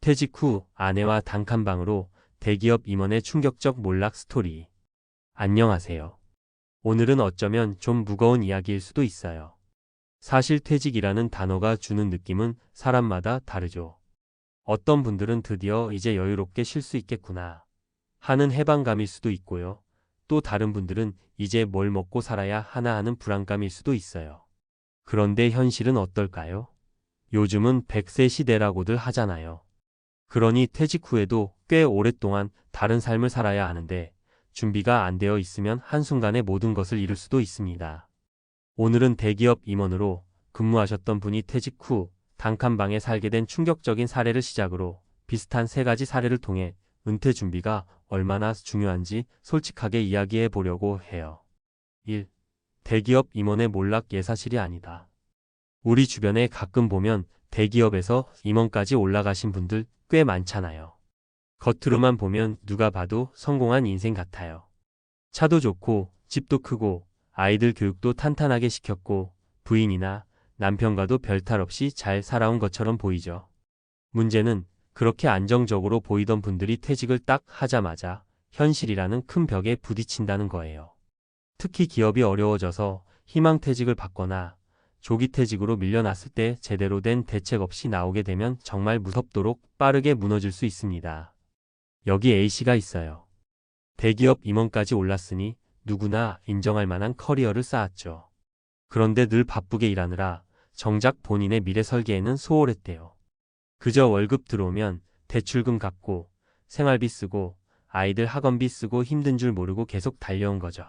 퇴직 후 아내와 단칸방으로 대기업 임원의 충격적 몰락 스토리. 안녕하세요. 오늘은 어쩌면 좀 무거운 이야기일 수도 있어요. 사실 퇴직이라는 단어가 주는 느낌은 사람마다 다르죠. 어떤 분들은 드디어 이제 여유롭게 쉴 수 있겠구나 하는 해방감일 수도 있고요. 또 다른 분들은 이제 뭘 먹고 살아야 하나 하는 불안감일 수도 있어요. 그런데 현실은 어떨까요? 요즘은 100세 시대라고들 하잖아요. 그러니 퇴직 후에도 꽤 오랫동안 다른 삶을 살아야 하는데 준비가 안 되어 있으면 한순간에 모든 것을 잃을 수도 있습니다. 오늘은 대기업 임원으로 근무하셨던 분이 퇴직 후 단칸방에 살게 된 충격적인 사례를 시작으로 비슷한 세 가지 사례를 통해 은퇴 준비가 얼마나 중요한지 솔직하게 이야기해 보려고 해요. 1. 대기업 임원의 몰락 예사실이 아니다. 우리 주변에 가끔 보면 대기업에서 임원까지 올라가신 분들 꽤 많잖아요. 겉으로만 보면 누가 봐도 성공한 인생 같아요. 차도 좋고 집도 크고 아이들 교육도 탄탄하게 시켰고 부인이나 남편과도 별탈 없이 잘 살아온 것처럼 보이죠. 문제는 그렇게 안정적으로 보이던 분들이 퇴직을 딱 하자마자 현실이라는 큰 벽에 부딪힌다는 거예요. 특히 기업이 어려워져서 희망퇴직을 받거나 조기퇴직으로 밀려났을 때 제대로 된 대책 없이 나오게 되면 정말 무섭도록 빠르게 무너질 수 있습니다. 여기 A씨가 있어요. 대기업 임원까지 올랐으니 누구나 인정할 만한 커리어를 쌓았죠. 그런데 늘 바쁘게 일하느라 정작 본인의 미래 설계에는 소홀했대요. 그저 월급 들어오면 대출금 갚고 생활비 쓰고 아이들 학원비 쓰고 힘든 줄 모르고 계속 달려온 거죠.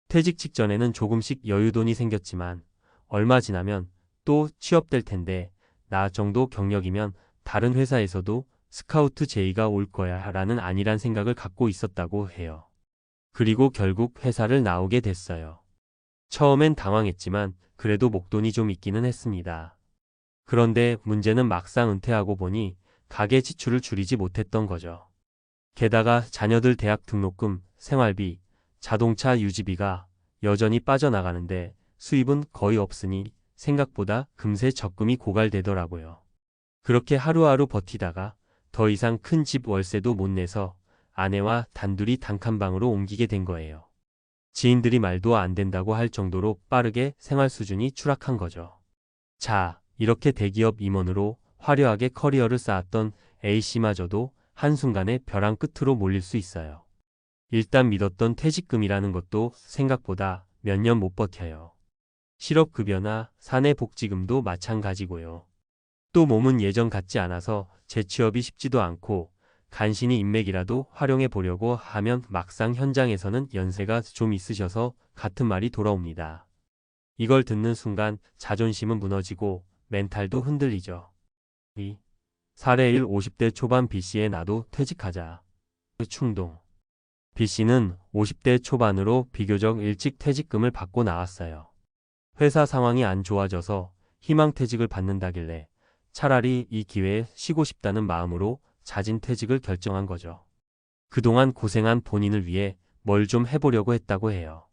퇴직 직전에는 조금씩 여유돈이 생겼지만 얼마 지나면 또 취업될 텐데 나 정도 경력이면 다른 회사에서도 스카우트 제의가 올 거야 라는 안일한 생각을 갖고 있었다고 해요. 그리고 결국 회사를 나오게 됐어요. 처음엔 당황했지만 그래도 목돈이 좀 있기는 했습니다. 그런데 문제는 막상 은퇴하고 보니 가계 지출을 줄이지 못했던 거죠. 게다가 자녀들 대학 등록금, 생활비, 자동차 유지비가 여전히 빠져나가는데 수입은 거의 없으니 생각보다 금세 적금이 고갈되더라고요. 그렇게 하루하루 버티다가 더 이상 큰 집 월세도 못 내서 아내와 단둘이 단칸방으로 옮기게 된 거예요. 지인들이 말도 안 된다고 할 정도로 빠르게 생활 수준이 추락한 거죠. 자, 이렇게 대기업 임원으로 화려하게 커리어를 쌓았던 A씨마저도 한순간에 벼랑 끝으로 몰릴 수 있어요. 일단 믿었던 퇴직금이라는 것도 생각보다 몇 년 못 버텨요. 실업급여나 사내복지금도 마찬가지고요. 또 몸은 예전 같지 않아서 재취업이 쉽지도 않고 간신히 인맥이라도 활용해 보려고 하면 막상 현장에서는 연세가 좀 있으셔서 같은 말이 돌아옵니다. 이걸 듣는 순간 자존심은 무너지고 멘탈도 흔들리죠. 2. 사례 1. 50대 초반 B씨의 나도 퇴직하자. 충동. B씨는 50대 초반으로 비교적 일찍 퇴직금을 받고 나왔어요. 회사 상황이 안 좋아져서 희망퇴직을 받는다길래 차라리 이 기회에 쉬고 싶다는 마음으로 자진퇴직을 결정한 거죠. 그동안 고생한 본인을 위해 뭘 좀 해보려고 했다고 해요.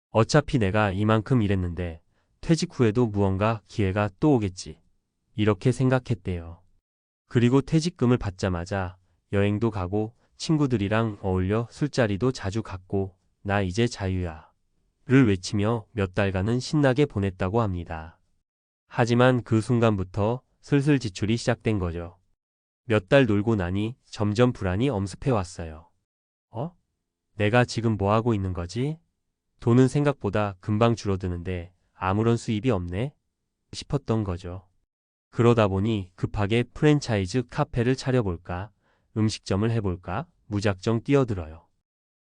어차피 내가 이만큼 일했는데 퇴직 후에도 무언가 기회가 또 오겠지. 이렇게 생각했대요. 그리고 퇴직금을 받자마자 여행도 가고 친구들이랑 어울려 술자리도 자주 갔고 나 이제 자유야 를 외치며 몇 달간은 신나게 보냈다고 합니다. 하지만 그 순간부터 슬슬 지출이 시작된 거죠. 몇 달 놀고 나니 점점 불안이 엄습해 왔어요. 내가 지금 뭐 하고 있는 거지? 돈은 생각보다 금방 줄어드는데 아무런 수입이 없네? 싶었던 거죠. 그러다 보니 급하게 프랜차이즈 카페를 차려볼까? 음식점을 해볼까? 무작정 뛰어들어요.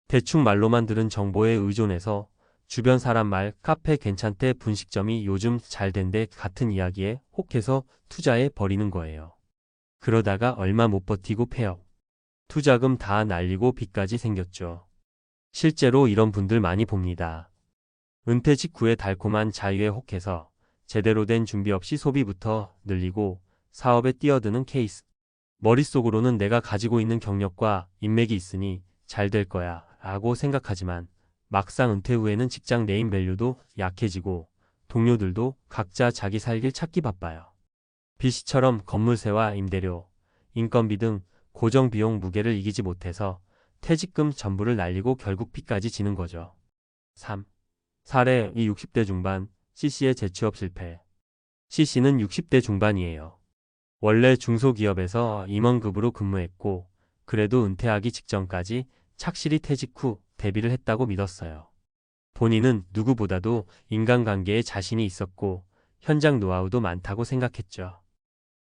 대충 말로만 들은 정보에 의존해서 주변 사람 말 카페 괜찮대 분식점이 요즘 잘 된대 같은 이야기에 혹해서 투자해 버리는 거예요. 그러다가 얼마 못 버티고 폐업. 투자금 다 날리고 빚까지 생겼죠. 실제로 이런 분들 많이 봅니다. 은퇴 직후에 달콤한 자유에 혹해서 제대로 된 준비 없이 소비부터 늘리고 사업에 뛰어드는 케이스. 머릿속으로는 내가 가지고 있는 경력과 인맥이 있으니 잘 될 거야 라고 생각하지만 막상 은퇴 후에는 직장 네임밸류도 약해지고 동료들도 각자 자기 살 길 찾기 바빠요. B씨처럼 건물세와 임대료, 인건비 등 고정 비용 무게를 이기지 못해서 퇴직금 전부를 날리고 결국 빚까지 지는 거죠. 3. 사례 2. 60대 중반 C씨의 재취업 실패. C씨는 60대 중반이에요. 원래 중소기업에서 임원급으로 근무했고 그래도 은퇴하기 직전까지 착실히 퇴직 후 데뷔를 했다고 믿었어요. 본인은 누구보다도 인간관계에 자신이 있었고 현장 노하우도 많다고 생각했죠.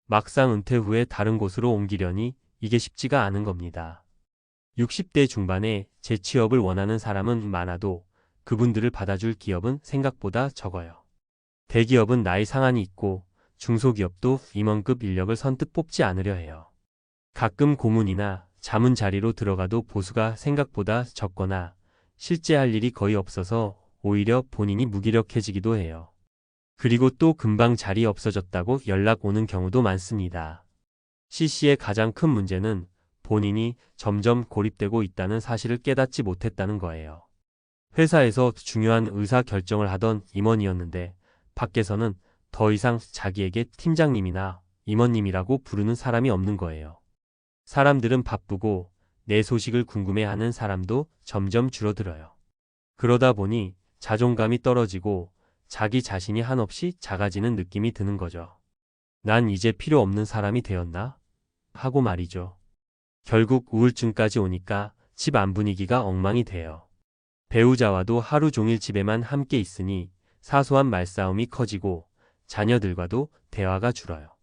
막상 은퇴 후에 다른 곳으로 옮기려니 이게 쉽지가 않은 겁니다. 60대 중반에 재취업을 원하는 사람은 많아도 그분들을 받아줄 기업은 생각보다 적어요. 대기업은 나이 상한이 있고 중소기업도 임원급 인력을 선뜻 뽑지 않으려 해요. 가끔 고문이나 자문 자리로 들어가도 보수가 생각보다 적거나 실제 할 일이 거의 없어서 오히려 본인이 무기력해지기도 해요. 그리고 또 금방 자리 없어졌다고 연락 오는 경우도 많습니다. C씨의 가장 큰 문제는 본인이 점점 고립되고 있다는 사실을 깨닫지 못했다는 거예요. 회사에서 중요한 의사 결정을 하던 임원이었는데 밖에서는 더 이상 자기에게 팀장님이나 임원님이라고 부르는 사람이 없는 거예요. 사람들은 바쁘고 내 소식을 궁금해하는 사람도 점점 줄어들어요. 그러다 보니 자존감이 떨어지고 자기 자신이 한없이 작아지는 느낌이 드는 거죠. 난 이제 필요 없는 사람이 되었나? 하고 말이죠. 결국 우울증까지 오니까 집 안 분위기가 엉망이 돼요. 배우자와도 하루 종일 집에만 함께 있으니 사소한 말싸움이 커지고 자녀들과도 대화가 줄어요.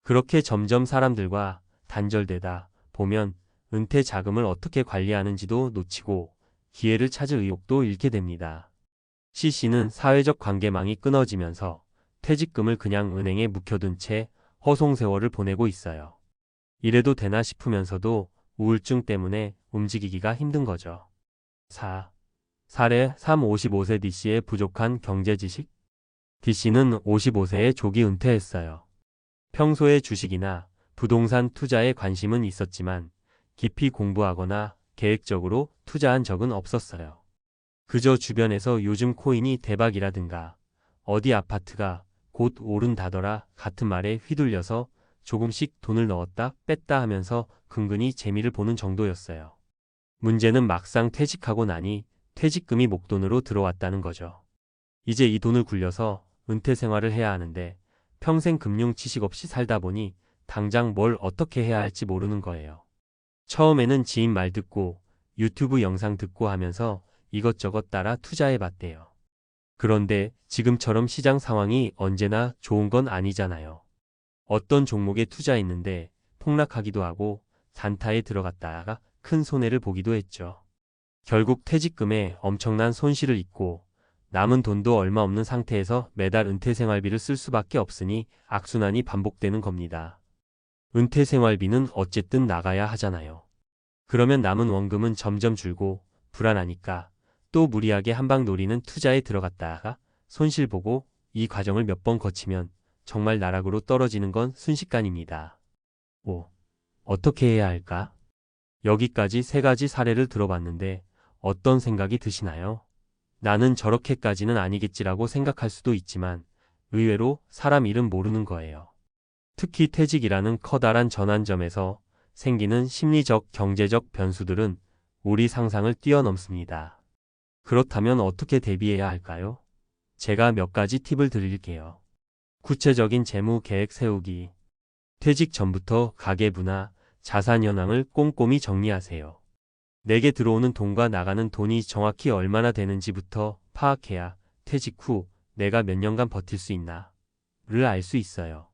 그렇게 점점 사람들과 단절되다 보면 은퇴 자금을 어떻게 관리하는지도 놓치고 기회를 찾을 의욕도 잃게 됩니다. C씨는 사회적 관계망이 끊어지면서 퇴직금을 그냥 은행에 묵혀둔 채 허송세월을 보내고 있어요. 이래도 되나 싶으면서도 우울증 때문에 움직이기가 힘든 거죠. 4. 사례 3. 55세 D씨의 부족한 경제지식. D씨는 55세에 조기 은퇴했어요. 평소에 주식이나 부동산 투자에 관심은 있었지만 깊이 공부하거나 계획적으로 투자한 적은 없었어요. 그저 주변에서 요즘 코인이 대박이라든가 어디 아파트가 곧 오른다더라 같은 말에 휘둘려서 조금씩 돈을 넣었다 뺐다 하면서 근근히 재미를 보는 정도였어요. 문제는 막상 퇴직하고 나니 퇴직금이 목돈으로 들어왔다는 거죠. 이제 이 돈을 굴려서 은퇴 생활을 해야 하는데 평생 금융 지식 없이 살다 보니 당장 뭘 어떻게 해야 할지 모르는 거예요. 처음에는 지인 말 듣고 유튜브 영상 듣고 하면서 이것저것 따라 투자해 봤대요. 그런데 지금처럼 시장 상황이 언제나 좋은 건 아니잖아요. 어떤 종목에 투자했는데 폭락하기도 하고 단타에 들어갔다가 큰 손해를 보기도 했죠. 결국 퇴직금에 엄청난 손실을 입고 남은 돈도 얼마 없는 상태에서 매달 은퇴 생활비를 쓸 수밖에 없으니 악순환이 반복되는 겁니다. 은퇴 생활비는 어쨌든 나가야 하잖아요. 그러면 남은 원금은 점점 줄고 불안하니까 또 무리하게 한방 노리는 투자에 들어갔다가 손실 보고 이 과정을 몇 번 거치면 정말 나락으로 떨어지는 건 순식간입니다. 5. 어떻게 해야 할까? 여기까지 3가지 사례를 들어봤는데 어떤 생각이 드시나요? 나는 저렇게까지는 아니겠지라고 생각할 수도 있지만 의외로 사람 일은 모르는 거예요. 특히 퇴직이라는 커다란 전환점에서 생기는 심리적, 경제적 변수들은 우리 상상을 뛰어넘습니다. 그렇다면 어떻게 대비해야 할까요? 제가 몇 가지 팁을 드릴게요. 구체적인 재무 계획 세우기. 퇴직 전부터 가계부나 자산 현황을 꼼꼼히 정리하세요. 내게 들어오는 돈과 나가는 돈이 정확히 얼마나 되는지부터 파악해야 퇴직 후 내가 몇 년간 버틸 수 있나를 알 수 있어요.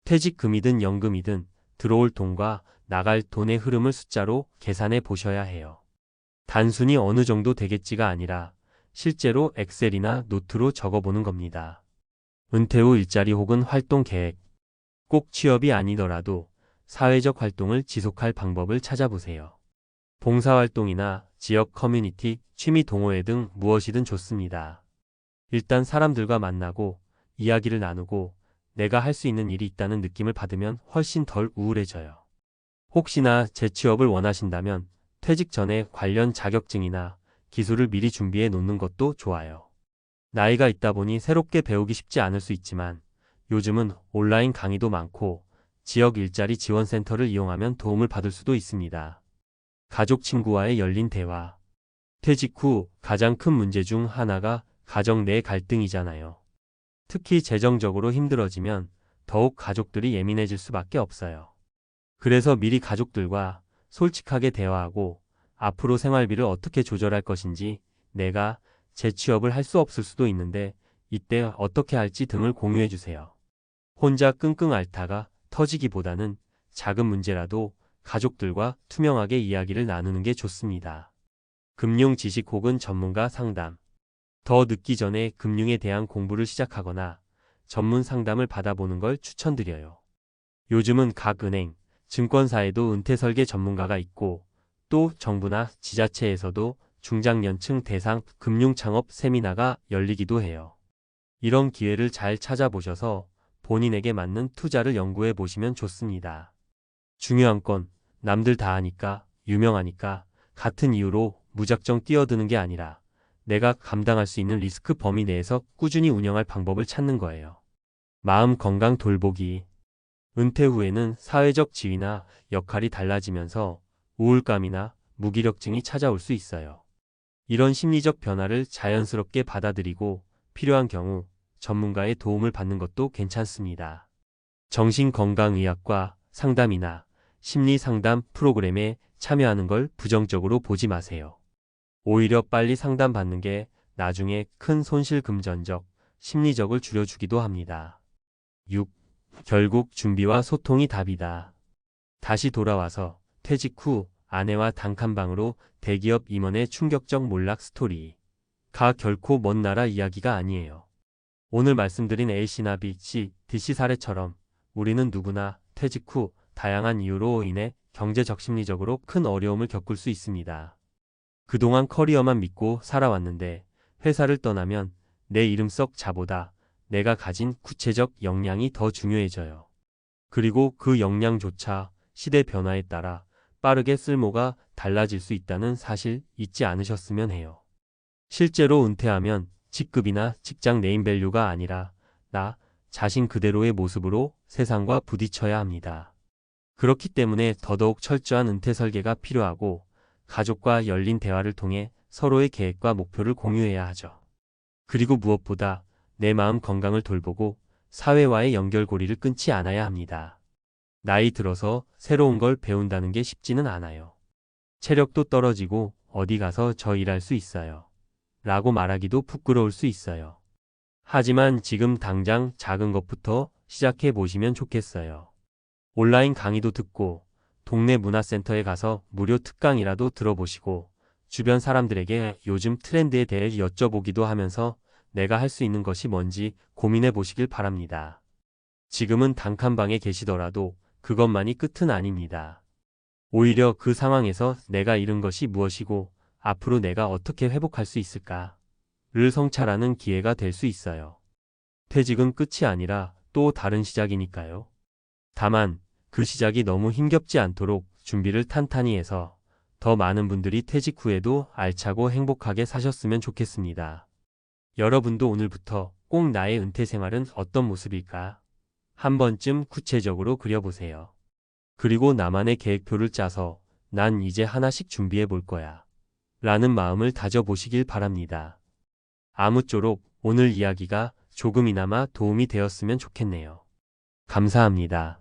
퇴직금이든 연금이든 들어올 돈과 나갈 돈의 흐름을 숫자로 계산해 보셔야 해요. 단순히 어느 정도 되겠지가 아니라 실제로 엑셀이나 노트로 적어보는 겁니다. 은퇴 후 일자리 혹은 활동 계획. 꼭 취업이 아니더라도 사회적 활동을 지속할 방법을 찾아보세요. 봉사활동이나 지역 커뮤니티, 취미 동호회 등 무엇이든 좋습니다. 일단 사람들과 만나고 이야기를 나누고 내가 할 수 있는 일이 있다는 느낌을 받으면 훨씬 덜 우울해져요. 혹시나 재취업을 원하신다면 퇴직 전에 관련 자격증이나 기술을 미리 준비해 놓는 것도 좋아요. 나이가 있다 보니 새롭게 배우기 쉽지 않을 수 있지만 요즘은 온라인 강의도 많고 지역 일자리 지원센터를 이용하면 도움을 받을 수도 있습니다. 가족 친구와의 열린 대화. 퇴직 후 가장 큰 문제 중 하나가 가정 내 갈등이잖아요. 특히 재정적으로 힘들어지면 더욱 가족들이 예민해질 수밖에 없어요. 그래서 미리 가족들과 솔직하게 대화하고 앞으로 생활비를 어떻게 조절할 것인지, 내가 재취업을 할 수 없을 수도 있는데 이때 어떻게 할지 등을 공유해 주세요. 혼자 끙끙 앓다가 터지기보다는 작은 문제라도 가족들과 투명하게 이야기를 나누는 게 좋습니다. 금융 지식 혹은 전문가 상담. 더 늦기 전에 금융에 대한 공부를 시작하거나 전문 상담을 받아보는 걸 추천드려요. 요즘은 각 은행, 증권사에도 은퇴 설계 전문가가 있고, 또 정부나 지자체에서도 중장년층 대상 금융창업 세미나가 열리기도 해요. 이런 기회를 잘 찾아보셔서 본인에게 맞는 투자를 연구해 보시면 좋습니다. 중요한 건 남들 다 하니까, 유명하니까 같은 이유로 무작정 뛰어드는 게 아니라 내가 감당할 수 있는 리스크 범위 내에서 꾸준히 운영할 방법을 찾는 거예요. 마음 건강 돌보기. 은퇴 후에는 사회적 지위나 역할이 달라지면서 우울감이나 무기력증이 찾아올 수 있어요. 이런 심리적 변화를 자연스럽게 받아들이고 필요한 경우 전문가의 도움을 받는 것도 괜찮습니다. 정신건강의학과 상담이나 심리상담 프로그램에 참여하는 걸 부정적으로 보지 마세요. 오히려 빨리 상담받는 게 나중에 큰 손실 금전적, 심리적을 줄여주기도 합니다. 6. 결국 준비와 소통이 답이다. 다시 돌아와서 퇴직 후 아내와 단칸방으로 대기업 임원의 충격적 몰락 스토리. 가 결코 먼 나라 이야기가 아니에요. 오늘 말씀드린 A씨나 B씨, D씨 사례처럼 우리는 누구나 퇴직 후 다양한 이유로 인해 경제적 심리적으로 큰 어려움을 겪을 수 있습니다. 그동안 커리어만 믿고 살아왔는데 회사를 떠나면 내 이름 썩 자보다 내가 가진 구체적 역량이 더 중요해져요. 그리고 그 역량조차 시대 변화에 따라 빠르게 쓸모가 달라질 수 있다는 사실 잊지 않으셨으면 해요. 실제로 은퇴하면 직급이나 직장 네임밸류가 아니라 나 자신 그대로의 모습으로 세상과 부딪혀야 합니다. 그렇기 때문에 더더욱 철저한 은퇴 설계가 필요하고, 가족과 열린 대화를 통해 서로의 계획과 목표를 공유해야 하죠. 그리고 무엇보다 내 마음 건강을 돌보고 사회와의 연결고리를 끊지 않아야 합니다. 나이 들어서 새로운 걸 배운다는 게 쉽지는 않아요. 체력도 떨어지고 어디 가서 저 일할 수 있어요. 라고 말하기도 부끄러울 수 있어요. 하지만 지금 당장 작은 것부터 시작해 보시면 좋겠어요. 온라인 강의도 듣고 동네 문화센터에 가서 무료 특강이라도 들어보시고 주변 사람들에게 요즘 트렌드에 대해 여쭤보기도 하면서 내가 할 수 있는 것이 뭔지 고민해 보시길 바랍니다. 지금은 단칸방에 계시더라도 그것만이 끝은 아닙니다. 오히려 그 상황에서 내가 잃은 것이 무엇이고 앞으로 내가 어떻게 회복할 수 있을까를 성찰하는 기회가 될 수 있어요. 퇴직은 끝이 아니라 또 다른 시작이니까요. 다만 그 시작이 너무 힘겹지 않도록 준비를 탄탄히 해서 더 많은 분들이 퇴직 후에도 알차고 행복하게 사셨으면 좋겠습니다. 여러분도 오늘부터 꼭 나의 은퇴 생활은 어떤 모습일까? 한 번쯤 구체적으로 그려보세요. 그리고 나만의 계획표를 짜서 난 이제 하나씩 준비해 볼 거야. 라는 마음을 다져보시길 바랍니다. 아무쪼록 오늘 이야기가 조금이나마 도움이 되었으면 좋겠네요. 감사합니다.